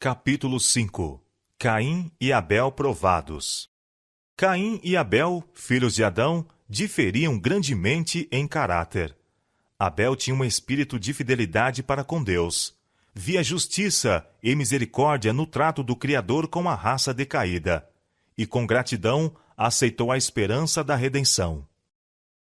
Capítulo 5. Caim e Abel provados. Caim e Abel, filhos de Adão, diferiam grandemente em caráter. Abel tinha um espírito de fidelidade para com Deus. Via justiça e misericórdia no trato do Criador com a raça decaída, e com gratidão aceitou a esperança da redenção.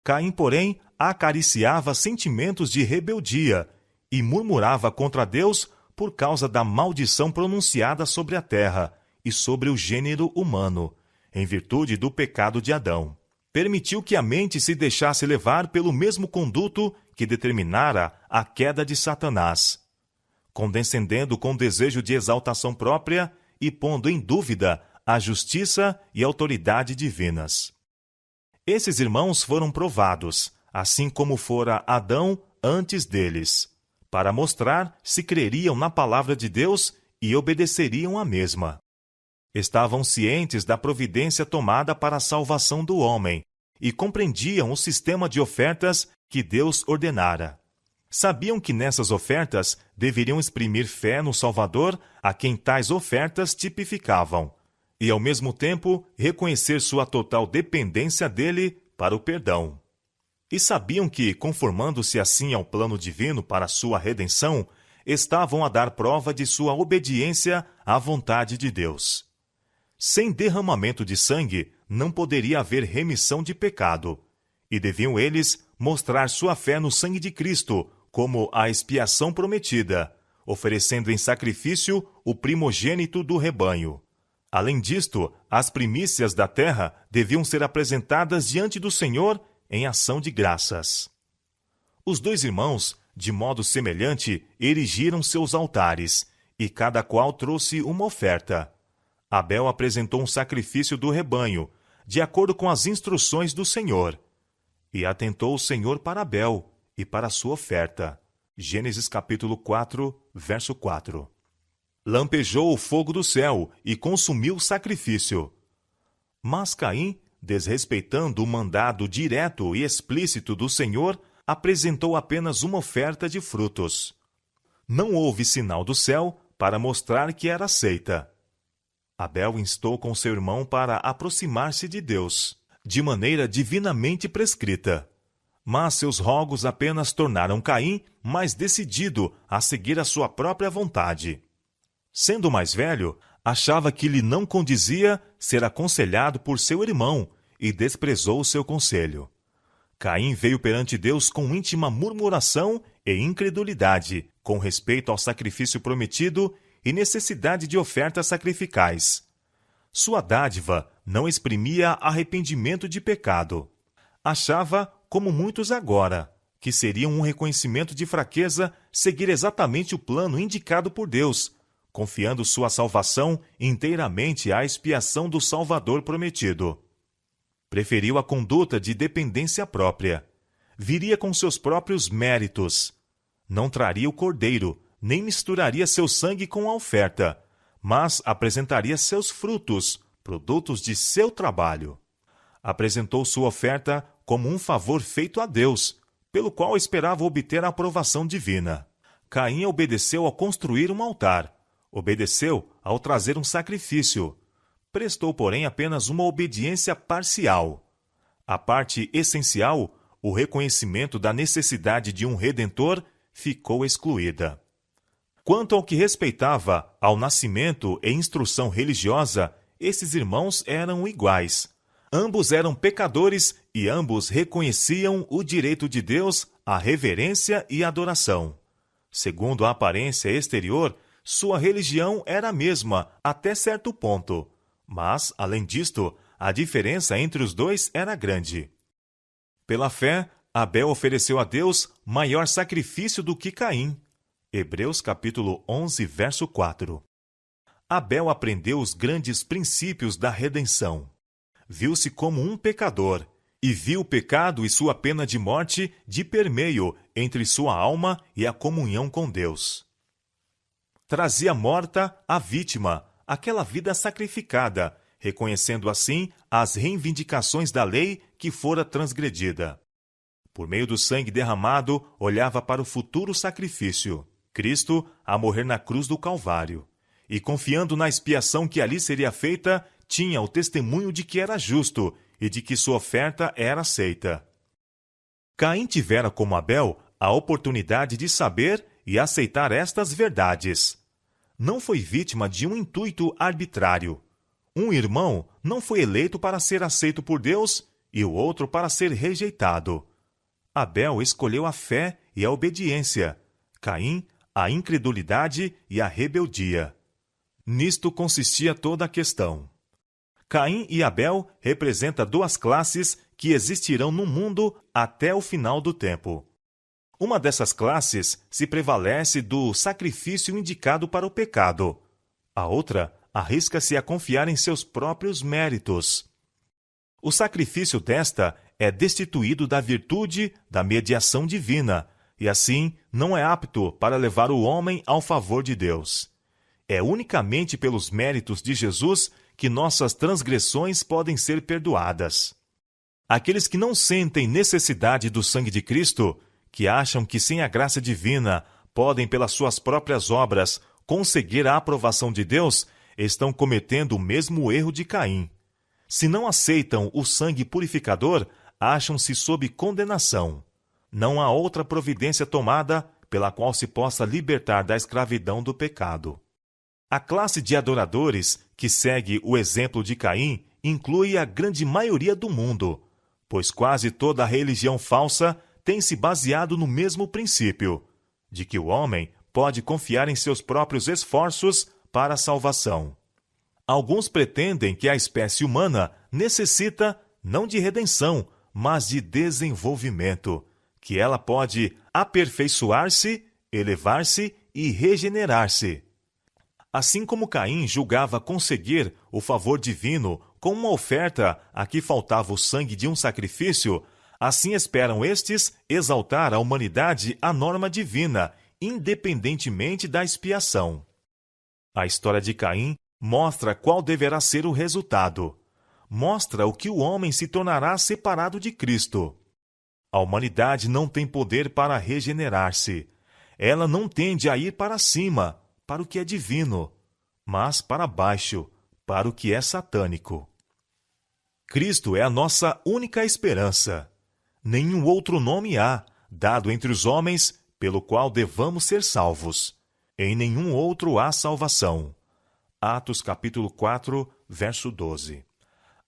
Caim, porém, acariciava sentimentos de rebeldia e murmurava contra Deus por causa da maldição pronunciada sobre a terra e sobre o gênero humano, em virtude do pecado de Adão. Permitiu que a mente se deixasse levar pelo mesmo conduto que determinara a queda de Satanás, condescendendo com desejo de exaltação própria e pondo em dúvida a justiça e autoridade divinas. Esses irmãos foram provados, assim como fora Adão antes deles, para mostrar se creriam na palavra de Deus e obedeceriam à mesma. Estavam cientes da providência tomada para a salvação do homem e compreendiam o sistema de ofertas que Deus ordenara. Sabiam que nessas ofertas deveriam exprimir fé no Salvador, a quem tais ofertas tipificavam, e ao mesmo tempo reconhecer sua total dependência dele para o perdão. E sabiam que, conformando-se assim ao plano divino para sua redenção, estavam a dar prova de sua obediência à vontade de Deus. Sem derramamento de sangue, não poderia haver remissão de pecado, e deviam eles mostrar sua fé no sangue de Cristo como a expiação prometida, oferecendo em sacrifício o primogênito do rebanho. Além disto, as primícias da terra deviam ser apresentadas diante do Senhor em ação de graças. Os dois irmãos, de modo semelhante, erigiram seus altares, e cada qual trouxe uma oferta. Abel apresentou um sacrifício do rebanho, de acordo com as instruções do Senhor. E atentou o Senhor para Abel e para a sua oferta. Gênesis capítulo 4, verso 4. Lampejou o fogo do céu e consumiu o sacrifício. Mas Caim, desrespeitando o mandado direto e explícito do Senhor, apresentou apenas uma oferta de frutos. Não houve sinal do céu para mostrar que era aceita. Abel instou com seu irmão para aproximar-se de Deus, de maneira divinamente prescrita. Mas seus rogos apenas tornaram Caim mais decidido a seguir a sua própria vontade. Sendo mais velho, achava que lhe não condizia ser aconselhado por seu irmão e desprezou o seu conselho. Caim veio perante Deus com íntima murmuração e incredulidade, com respeito ao sacrifício prometido e necessidade de ofertas sacrificais. Sua dádiva não exprimia arrependimento de pecado. Achava, como muitos agora, que seria um reconhecimento de fraqueza seguir exatamente o plano indicado por Deus, confiando sua salvação inteiramente à expiação do Salvador prometido. Preferiu a conduta de dependência própria. Viria com seus próprios méritos. Não traria o cordeiro, nem misturaria seu sangue com a oferta, mas apresentaria seus frutos, produtos de seu trabalho. Apresentou sua oferta como um favor feito a Deus, pelo qual esperava obter a aprovação divina. Caim obedeceu ao construir um altar. Obedeceu ao trazer um sacrifício. Prestou, porém, apenas uma obediência parcial. A parte essencial, o reconhecimento da necessidade de um Redentor, ficou excluída. Quanto ao que respeitava ao nascimento e instrução religiosa, esses irmãos eram iguais. Ambos eram pecadores e ambos reconheciam o direito de Deus à reverência e adoração. Segundo a aparência exterior, sua religião era a mesma até certo ponto, mas, além disto, a diferença entre os dois era grande. Pela fé, Abel ofereceu a Deus maior sacrifício do que Caim. Hebreus capítulo 11, verso 4. Abel aprendeu os grandes princípios da redenção. Viu-se como um pecador, e viu o pecado e sua pena de morte de permeio entre sua alma e a comunhão com Deus. Trazia morta a vítima, aquela vida sacrificada, reconhecendo assim as reivindicações da lei que fora transgredida. Por meio do sangue derramado, olhava para o futuro sacrifício, Cristo a morrer na cruz do Calvário, e confiando na expiação que ali seria feita, tinha o testemunho de que era justo e de que sua oferta era aceita. Caim tivera, como Abel, a oportunidade de saber e aceitar estas verdades. Não foi vítima de um intuito arbitrário. Um irmão não foi eleito para ser aceito por Deus e o outro para ser rejeitado. Abel escolheu a fé e a obediência. Caim, a incredulidade e a rebeldia. Nisto consistia toda a questão. Caim e Abel representam duas classes que existirão no mundo até o final do tempo. Uma dessas classes se prevalece do sacrifício indicado para o pecado. A outra arrisca-se a confiar em seus próprios méritos. O sacrifício desta é destituído da virtude da mediação divina, e assim não é apto para levar o homem ao favor de Deus. É unicamente pelos méritos de Jesus que nossas transgressões podem ser perdoadas. Aqueles que não sentem necessidade do sangue de Cristo, que acham que sem a graça divina podem, pelas suas próprias obras, conseguir a aprovação de Deus, estão cometendo o mesmo erro de Caim. Se não aceitam o sangue purificador, acham-se sob condenação. Não há outra providência tomada pela qual se possa libertar da escravidão do pecado. A classe de adoradores que segue o exemplo de Caim inclui a grande maioria do mundo, pois quase toda a religião falsa tem se baseado no mesmo princípio, de que o homem pode confiar em seus próprios esforços para a salvação. Alguns pretendem que a espécie humana necessita não de redenção, mas de desenvolvimento, que ela pode aperfeiçoar-se, elevar-se e regenerar-se. Assim como Caim julgava conseguir o favor divino com uma oferta a que faltava o sangue de um sacrifício, assim esperam estes exaltar a humanidade à norma divina, independentemente da expiação. A história de Caim mostra qual deverá ser o resultado. Mostra o que o homem se tornará separado de Cristo. A humanidade não tem poder para regenerar-se. Ela não tende a ir para cima, para o que é divino, mas para baixo, para o que é satânico. Cristo é a nossa única esperança. Nenhum outro nome há, dado entre os homens, pelo qual devamos ser salvos. Em nenhum outro há salvação. Atos capítulo 4, verso 12.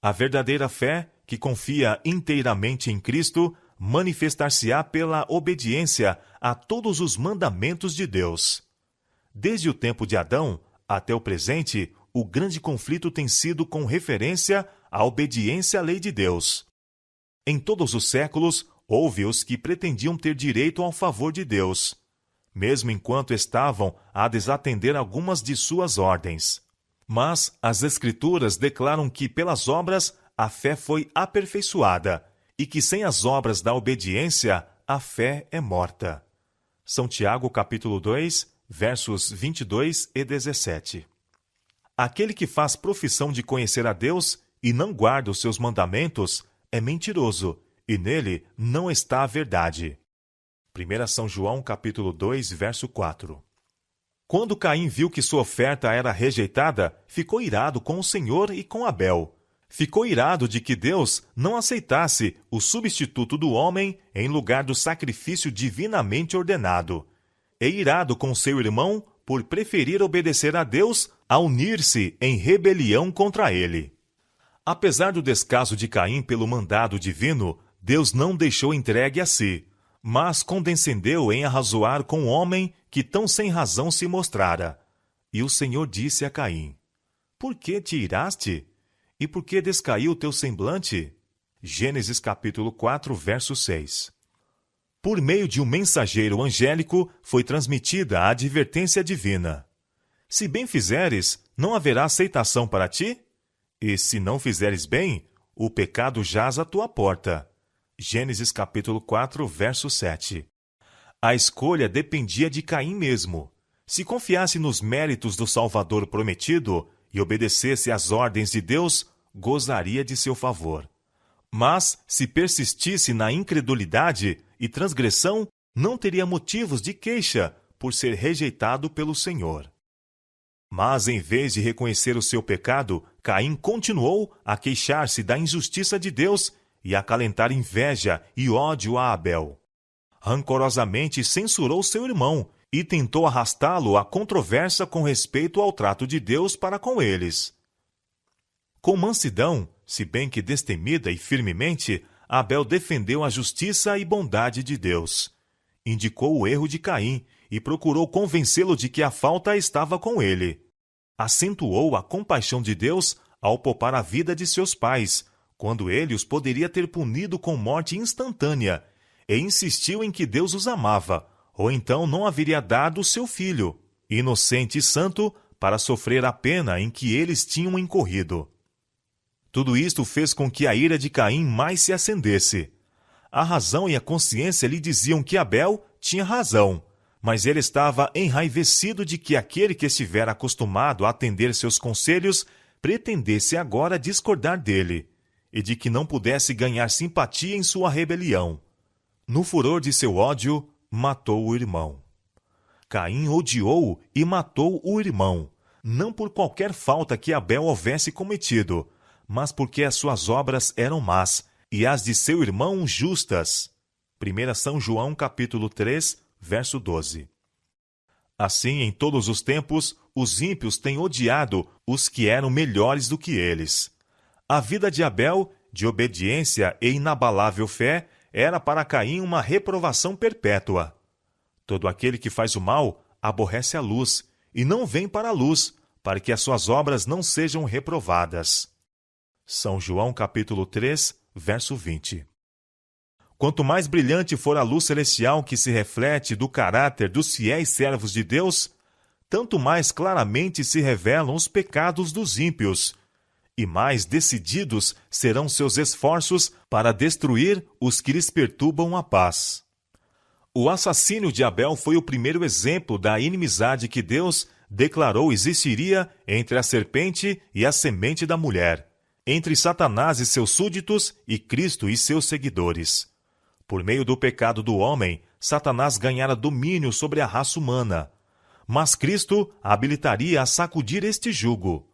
A verdadeira fé, que confia inteiramente em Cristo, manifestar-se-á pela obediência a todos os mandamentos de Deus. Desde o tempo de Adão até o presente, o grande conflito tem sido com referência à obediência à lei de Deus. Em todos os séculos, houve os que pretendiam ter direito ao favor de Deus, mesmo enquanto estavam a desatender algumas de suas ordens. Mas as Escrituras declaram que, pelas obras, a fé foi aperfeiçoada, e que sem as obras da obediência, a fé é morta. São Tiago, capítulo 2, versos 22 e 17. Aquele que faz profissão de conhecer a Deus e não guarda os seus mandamentos é mentiroso, e nele não está a verdade. 1 São João, capítulo 2, verso 4. Quando Caim viu que sua oferta era rejeitada, ficou irado com o Senhor e com Abel. Ficou irado de que Deus não aceitasse o substituto do homem em lugar do sacrifício divinamente ordenado. E irado com seu irmão por preferir obedecer a Deus a unir-se em rebelião contra ele. Apesar do descaso de Caim pelo mandado divino, Deus não deixou entregue a si, mas condescendeu em arrazoar com o homem que tão sem razão se mostrara. E o Senhor disse a Caim: Por que te iraste? E por que descaiu o teu semblante? Gênesis capítulo 4, verso 6. Por meio de um mensageiro angélico foi transmitida a advertência divina. Se bem fizeres, não haverá aceitação para ti? E se não fizeres bem, o pecado jaz à tua porta. Gênesis capítulo 4, verso 7. A escolha dependia de Caim mesmo. Se confiasse nos méritos do Salvador prometido e obedecesse às ordens de Deus, gozaria de seu favor. Mas, se persistisse na incredulidade e transgressão, não teria motivos de queixa por ser rejeitado pelo Senhor. Mas, em vez de reconhecer o seu pecado, Caim continuou a queixar-se da injustiça de Deus e a acalentar inveja e ódio a Abel. Rancorosamente censurou seu irmão e tentou arrastá-lo à controvérsia com respeito ao trato de Deus para com eles. Com mansidão, se bem que destemida e firmemente, Abel defendeu a justiça e bondade de Deus. Indicou o erro de Caim e procurou convencê-lo de que a falta estava com ele. Acentuou a compaixão de Deus ao poupar a vida de seus pais, quando ele os poderia ter punido com morte instantânea, e insistiu em que Deus os amava, ou então não haveria dado o seu filho, inocente e santo, para sofrer a pena em que eles tinham incorrido. Tudo isto fez com que a ira de Caim mais se acendesse. A razão e a consciência lhe diziam que Abel tinha razão, mas ele estava enraivecido de que aquele que estivera acostumado a atender seus conselhos pretendesse agora discordar dele, e de que não pudesse ganhar simpatia em sua rebelião. No furor de seu ódio, matou o irmão. Caim odiou e matou o irmão, não por qualquer falta que Abel houvesse cometido, mas porque as suas obras eram más e as de seu irmão justas. 1 São João capítulo 3, verso 12. Assim, em todos os tempos, os ímpios têm odiado os que eram melhores do que eles. A vida de Abel, de obediência e inabalável fé, era para Caim uma reprovação perpétua. Todo aquele que faz o mal aborrece a luz e não vem para a luz, para que as suas obras não sejam reprovadas. São João capítulo 3, verso 20. Quanto mais brilhante for a luz celestial que se reflete do caráter dos fiéis servos de Deus, tanto mais claramente se revelam os pecados dos ímpios, e mais decididos serão seus esforços para destruir os que lhes perturbam a paz. O assassínio de Abel foi o primeiro exemplo da inimizade que Deus declarou existiria entre a serpente e a semente da mulher, entre Satanás e seus súditos e Cristo e seus seguidores. Por meio do pecado do homem, Satanás ganhara domínio sobre a raça humana, mas Cristo habilitaria a sacudir este jugo.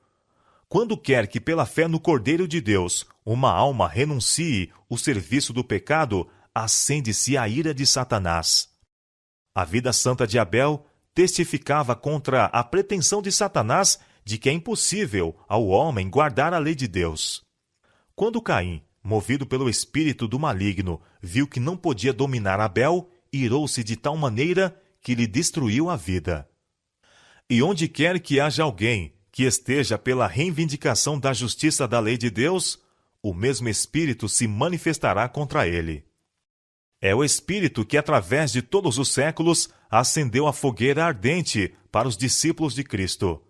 Quando quer que pela fé no Cordeiro de Deus uma alma renuncie o serviço do pecado, acende-se a ira de Satanás. A vida santa de Abel testificava contra a pretensão de Satanás de que é impossível ao homem guardar a lei de Deus. Quando Caim, movido pelo espírito do maligno, viu que não podia dominar Abel, irou-se de tal maneira que lhe destruiu a vida. E onde quer que haja alguém que esteja pela reivindicação da justiça da lei de Deus, o mesmo Espírito se manifestará contra ele. É o Espírito que, através de todos os séculos, acendeu a fogueira ardente para os discípulos de Cristo.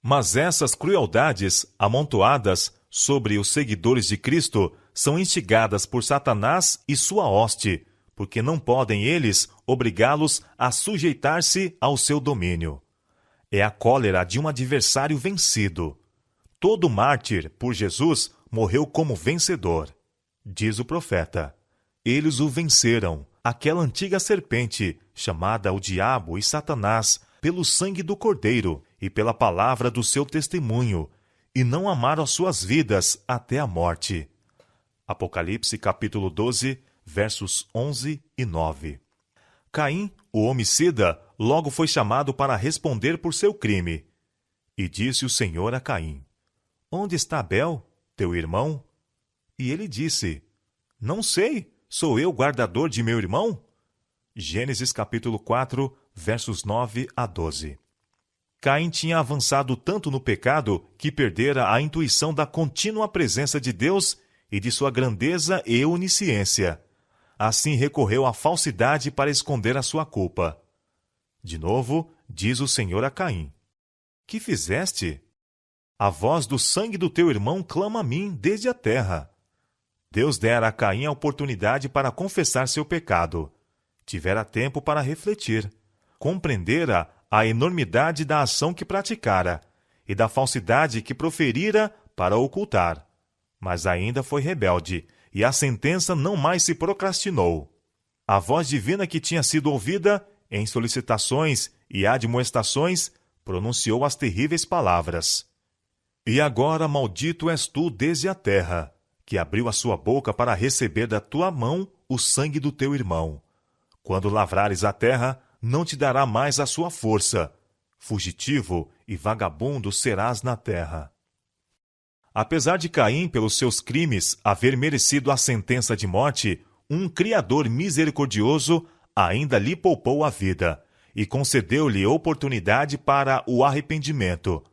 Mas essas crueldades, amontoadas sobre os seguidores de Cristo, são instigadas por Satanás e sua hoste, porque não podem eles obrigá-los a sujeitar-se ao seu domínio. É a cólera de um adversário vencido. Todo mártir, por Jesus, morreu como vencedor. Diz o profeta: eles o venceram, aquela antiga serpente, chamada o Diabo e Satanás, pelo sangue do Cordeiro e pela palavra do seu testemunho, e não amaram as suas vidas até a morte. Apocalipse capítulo 12, versos 11 e 9. Caim, o homicida, logo foi chamado para responder por seu crime. E disse o Senhor a Caim: onde está Abel, teu irmão? E ele disse: não sei, sou eu guardador de meu irmão? Gênesis capítulo 4, versos 9 a 12. Caim tinha avançado tanto no pecado que perdera a intuição da contínua presença de Deus e de sua grandeza e onisciência. Assim recorreu à falsidade para esconder a sua culpa. De novo, diz o Senhor a Caim: que fizeste? A voz do sangue do teu irmão clama a mim desde a terra. Deus dera a Caim a oportunidade para confessar seu pecado. Tivera tempo para refletir. Compreendera a enormidade da ação que praticara e da falsidade que proferira para ocultar. Mas ainda foi rebelde, e a sentença não mais se procrastinou. A voz divina que tinha sido ouvida, em solicitações e admoestações, pronunciou as terríveis palavras: E agora maldito és tu desde a terra, que abriu a sua boca para receber da tua mão o sangue do teu irmão. Quando lavrares a terra, não te dará mais a sua força. Fugitivo e vagabundo serás na terra. Apesar de Caim, pelos seus crimes, haver merecido a sentença de morte, um Criador misericordioso ainda lhe poupou a vida e concedeu-lhe oportunidade para o arrependimento.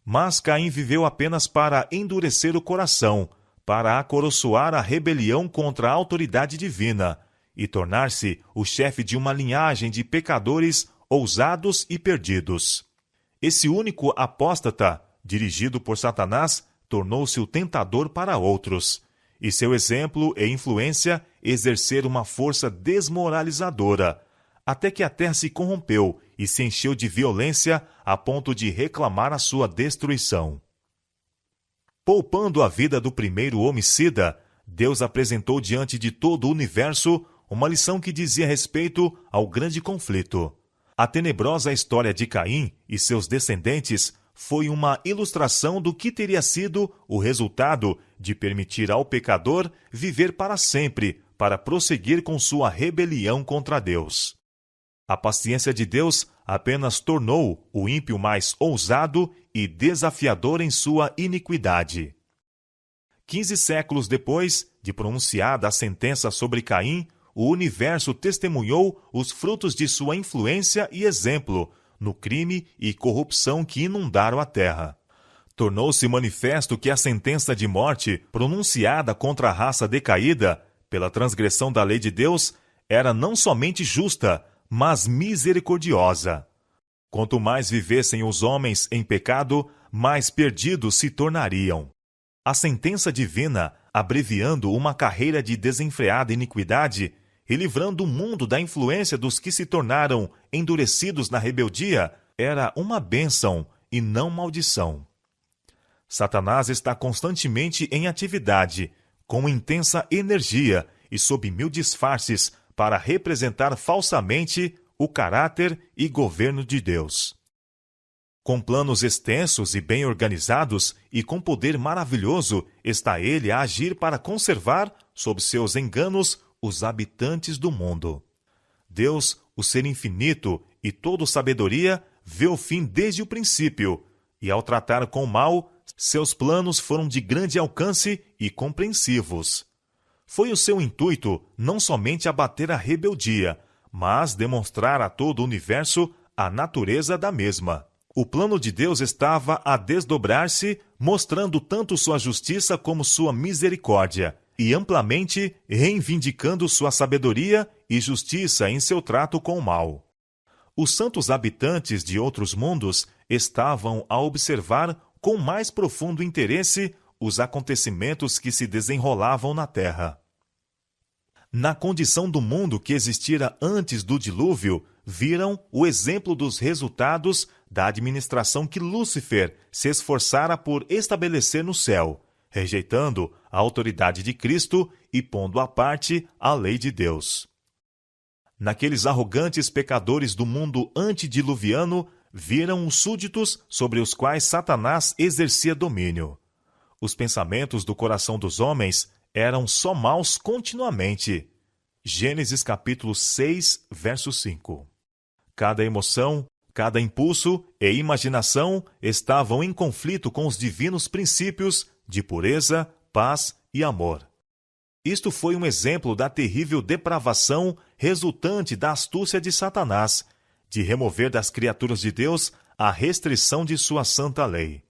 Mas Caim viveu apenas para endurecer o coração, para acoroçoar a rebelião contra a autoridade divina e tornar-se o chefe de uma linhagem de pecadores ousados e perdidos. Esse único apóstata, dirigido por Satanás, tornou-se o tentador para outros, e seu exemplo e influência exerceram uma força desmoralizadora, até que a terra se corrompeu e se encheu de violência a ponto de reclamar a sua destruição. Poupando a vida do primeiro homicida, Deus apresentou diante de todo o universo uma lição que dizia respeito ao grande conflito. A tenebrosa história de Caim e seus descendentes foi uma ilustração do que teria sido o resultado de permitir ao pecador viver para sempre, para prosseguir com sua rebelião contra Deus. A paciência de Deus apenas tornou o ímpio mais ousado e desafiador em sua iniquidade. 15 séculos depois de pronunciada a sentença sobre Caim, o universo testemunhou os frutos de sua influência e exemplo no crime e corrupção que inundaram a terra. Tornou-se manifesto que a sentença de morte pronunciada contra a raça decaída pela transgressão da lei de Deus era não somente justa, mas misericordiosa. Quanto mais vivessem os homens em pecado, mais perdidos se tornariam. A sentença divina, abreviando uma carreira de desenfreada iniquidade e livrando o mundo da influência dos que se tornaram endurecidos na rebeldia, era uma bênção e não maldição. Satanás está constantemente em atividade, com intensa energia e sob mil disfarces para representar falsamente o caráter e governo de Deus. Com planos extensos e bem organizados e com poder maravilhoso, está ele a agir para conservar, sob seus enganos, os habitantes do mundo. Deus, o ser infinito e todo sabedoria, vê o fim desde o princípio, e ao tratar com o mal, seus planos foram de grande alcance e compreensivos. Foi o seu intuito não somente abater a rebeldia, mas demonstrar a todo o universo a natureza da mesma. O plano de Deus estava a desdobrar-se, mostrando tanto sua justiça como sua misericórdia, e amplamente reivindicando sua sabedoria e justiça em seu trato com o mal. Os santos habitantes de outros mundos estavam a observar com mais profundo interesse os acontecimentos que se desenrolavam na terra. Na condição do mundo que existira antes do dilúvio, viram o exemplo dos resultados da administração que Lúcifer se esforçara por estabelecer no céu, rejeitando a autoridade de Cristo e pondo à parte a lei de Deus. Naqueles arrogantes pecadores do mundo antediluviano, viram os súditos sobre os quais Satanás exercia domínio. Os pensamentos do coração dos homens eram só maus continuamente. Gênesis capítulo 6, verso 5. Cada emoção, cada impulso e imaginação estavam em conflito com os divinos princípios de pureza, paz e amor. Isto foi um exemplo da terrível depravação resultante da astúcia de Satanás, de remover das criaturas de Deus a restrição de sua santa lei.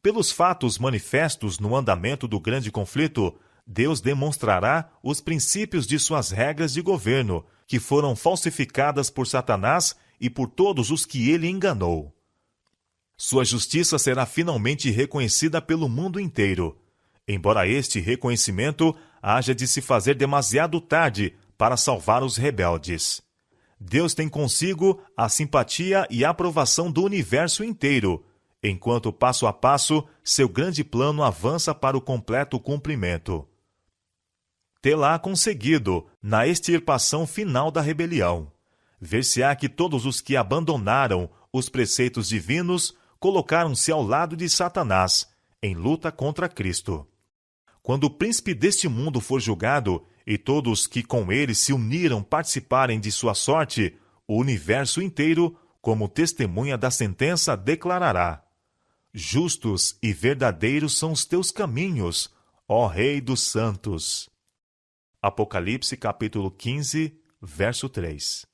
Pelos fatos manifestos no andamento do grande conflito, Deus demonstrará os princípios de suas regras de governo, que foram falsificadas por Satanás e por todos os que ele enganou. Sua justiça será finalmente reconhecida pelo mundo inteiro, embora este reconhecimento haja de se fazer demasiado tarde para salvar os rebeldes. Deus tem consigo a simpatia e a aprovação do universo inteiro, enquanto passo a passo seu grande plano avança para o completo cumprimento. Tê-la conseguido na extirpação final da rebelião. Ver-se-á que todos os que abandonaram os preceitos divinos colocaram-se ao lado de Satanás, em luta contra Cristo. Quando o príncipe deste mundo for julgado e todos que com ele se uniram participarem de sua sorte, o universo inteiro, como testemunha da sentença, declarará: Justos e verdadeiros são os teus caminhos, ó Rei dos santos. Apocalipse capítulo 15, verso 3.